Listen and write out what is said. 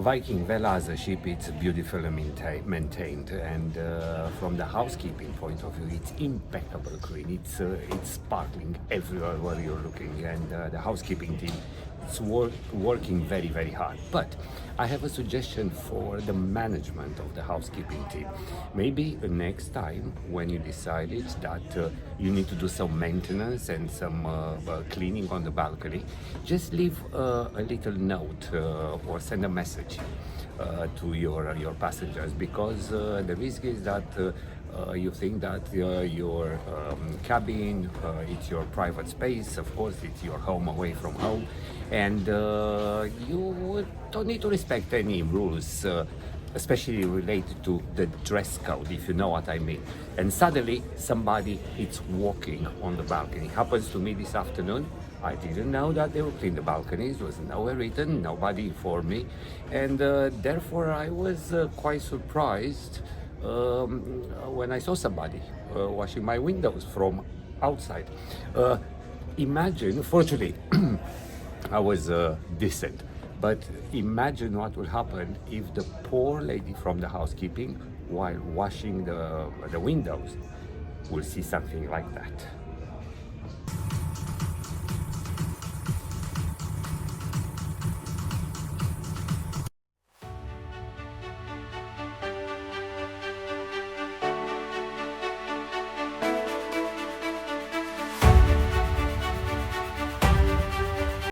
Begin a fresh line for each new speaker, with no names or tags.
Viking Vela as a ship, it's beautifully maintained, and from the housekeeping point of view, it's impeccable clean. It's sparkling everywhere where you're looking, and the housekeeping team it's working very, very hard. But I have a suggestion for the management of the housekeeping team. Maybe next time when you decided that you need to do some maintenance and some cleaning on the balcony, just leave a little note or send a message to your passengers, because the risk is that you think that your cabin, it's your private space, of course, it's your home away from home, and you don't need to respect any rules, especially related to the dress code, if you know what I mean. And suddenly somebody is walking on the balcony. Happens to me this afternoon. I didn't know that they would clean the balconies. It was nowhere written, nobody informed me, and therefore I was quite surprised when I saw somebody washing my windows from outside. Imagine, fortunately, I was decent, but imagine what will happen if the poor lady from the housekeeping, while washing the windows, will see something like that.